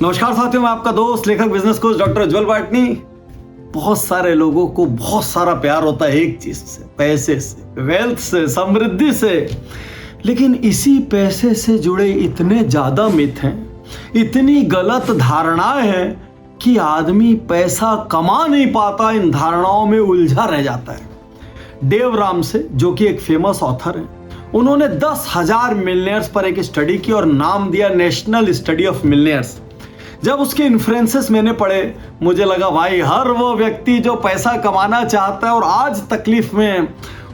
नमस्कार साथियों, मैं आपका दोस्त लेखक बिजनेस कोच डॉक्टर उज्जवल पाटनी। बहुत सारे लोगों को बहुत सारा प्यार होता है एक चीज से, पैसे से, वेल्थ से, समृद्धि से। लेकिन इसी पैसे से जुड़े इतने ज्यादा मिथ हैं, इतनी गलत धारणाएं हैं कि आदमी पैसा कमा नहीं पाता, इन धारणाओं में उलझा रह जाता है। डेव रामसे, जो कि एक फेमस ऑथर है, उन्होंने 10,000 मिलियनेयर्स पर एक स्टडी की और नाम दिया नेशनल स्टडी ऑफ मिलियनेयर्स। जब उसके इन्फ्लुएंसेस मैंने पढ़े, मुझे लगा भाई हर वो व्यक्ति जो पैसा कमाना चाहता है और आज तकलीफ में है,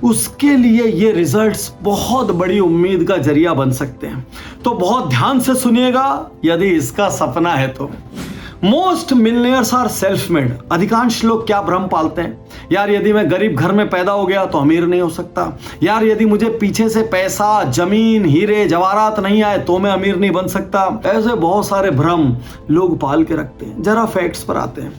उसके लिए ये रिजल्ट्स बहुत बड़ी उम्मीद का जरिया बन सकते हैं। तो बहुत ध्यान से सुनिएगा यदि इसका सपना है तो। Most millionaires are self made. अधिकांश लोग क्या भ्रम पालते हैं, यार यदि मैं गरीब घर में पैदा हो गया तो अमीर नहीं हो सकता, यार यदि मुझे पीछे से पैसा, जमीन, हीरे जवाहरात नहीं आए तो मैं अमीर नहीं बन सकता। ऐसे बहुत सारे भ्रम लोग पाल के रखते हैं। जरा फैक्ट्स पर आते हैं।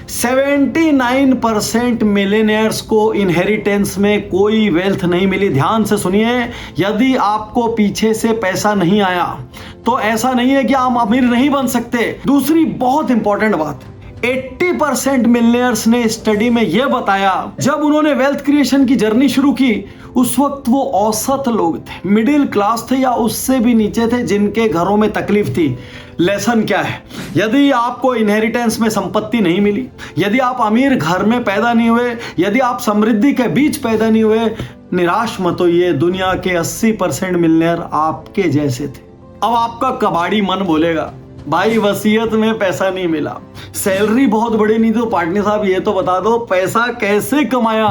79% मिलियनेयर्स को इनहेरिटेंस में कोई वेल्थ नहीं मिली। ध्यान से सुनिए, यदि आपको पीछे से पैसा नहीं आया तो ऐसा नहीं है कि आप अमीर नहीं बन सकते। दूसरी बहुत इंपॉर्टेंट बात, 80% मिलियनेयर्स ने स्टडी में यह बताया, जब उन्होंने वेल्थ क्रिएशन की जर्नी शुरू की उस वक्त वो औसत लोग थे, मिडिल क्लास थे या उससे भी नीचे थे, जिनके घरों में तकलीफ थी। लेसन क्या है? यदि आपको इनहेरिटेंस में संपत्ति नहीं मिली, यदि आप अमीर घर में पैदा नहीं हुए, यदि आप समृद्धि के बीच पैदा नहीं हुए, निराश मत होइए। दुनिया के 80% मिलियनेयर आपके जैसे थे। अब आपका कबाड़ी मन बोलेगा, भाई वसीयत में पैसा नहीं मिला, सैलरी बहुत बड़ी नहीं, तो पाटनी साहब ये तो बता दो पैसा कैसे कमाया।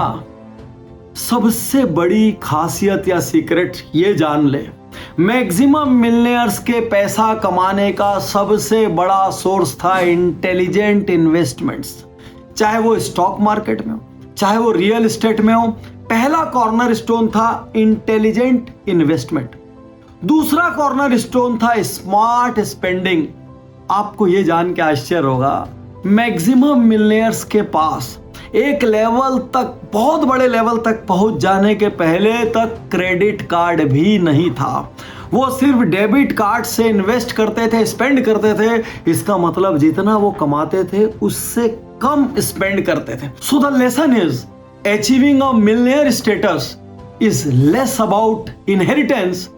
सबसे बड़ी खासियत या सीक्रेट ये जान ले, मैक्सिमम मिलियनेयर्स के पैसा कमाने का सबसे बड़ा सोर्स था इंटेलिजेंट इन्वेस्टमेंट्स। चाहे वो स्टॉक मार्केट में हो, चाहे वो रियल एस्टेट में हो, पहला कॉर्नर स्टोन था इंटेलिजेंट इन्वेस्टमेंट। दूसरा कॉर्नर स्टोन था स्मार्ट स्पेंडिंग। आपको यह जान के आश्चर्य होगा, मैक्सिमम मिलियनेयर्स के पास एक लेवल तक, बहुत बड़े लेवल तक पहुंच जाने के पहले तक क्रेडिट कार्ड भी नहीं था। वो सिर्फ डेबिट कार्ड से इन्वेस्ट करते थे, स्पेंड करते थे। इसका मतलब जितना वो कमाते थे उससे कम स्पेंड करते थे। So the lesson is, achieving a millionaire status is less about inheritance,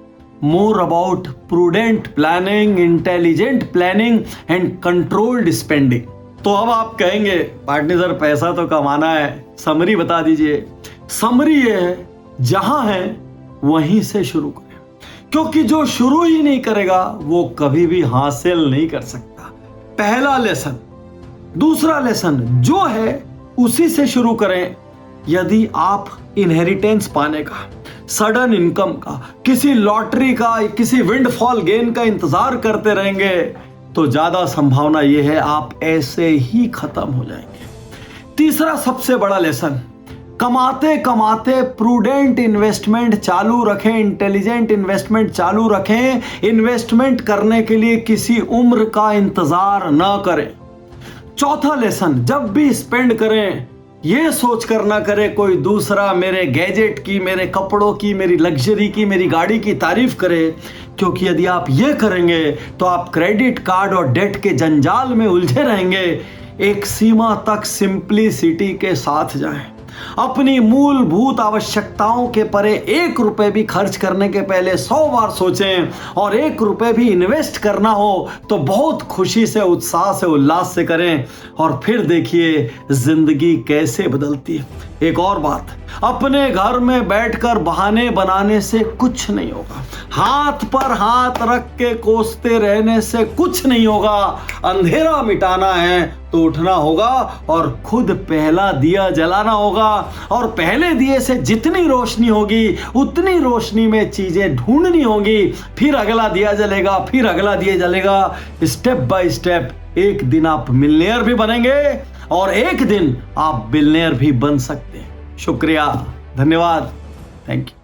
more about prudent planning, intelligent planning and controlled spending। तो अब आप कहेंगे पार्टनर सर पैसा तो कमाना है, समरी बता दीजिए। समरी ये है, जहां है वहीं से शुरू करें, क्योंकि जो शुरू ही नहीं करेगा वो कभी भी हासिल नहीं कर सकता। पहला लेसन। दूसरा लेसन जो है उसी से शुरू करें। यदि आप इनहेरिटेंस पाने का, सडन इनकम का, किसी लॉटरी का, किसी विंडफॉल गेन का इंतजार करते रहेंगे तो ज्यादा संभावना यह है आप ऐसे ही खत्म हो जाएंगे। तीसरा सबसे बड़ा लेसन, कमाते कमाते प्रूडेंट इन्वेस्टमेंट चालू रखें, इंटेलिजेंट इन्वेस्टमेंट चालू रखें। इन्वेस्टमेंट करने के लिए किसी उम्र का इंतजार ना करें। चौथा लेसन, जब भी स्पेंड करें ये सोच कर ना करे कोई दूसरा मेरे गैजेट की, मेरे कपड़ों की, मेरी लग्जरी की, मेरी गाड़ी की तारीफ करे, क्योंकि यदि आप ये करेंगे तो आप क्रेडिट कार्ड और डेट के जंजाल में उलझे रहेंगे। एक सीमा तक सिंप्लिसिटी के साथ जाएं। अपनी मूलभूत आवश्यकताओं के परे 1 रुपए भी खर्च करने के पहले 100 बार सोचें, और 1 रुपए भी इन्वेस्ट करना हो तो बहुत खुशी से, उत्साह से, उल्लास से करें, और फिर देखिए जिंदगी कैसे बदलती है। एक और बात, अपने घर में बैठकर बहाने बनाने से कुछ नहीं होगा, हाथ पर हाथ रख के कोसते रहने से कुछ नहीं होगा। अंधेरा मिटाना है तो उठना होगा और खुद पहला दिया जलाना होगा, और पहले दिए से जितनी रोशनी होगी उतनी रोशनी में चीजें ढूंढनी होगी। फिर अगला दिया जलेगा, फिर अगला दिया जलेगा। स्टेप बाय स्टेप एक दिन आप मिलियनेयर भी बनेंगे और एक दिन आप बिलियनेयर भी बन सकते हैं। शुक्रिया, धन्यवाद, थैंक यू।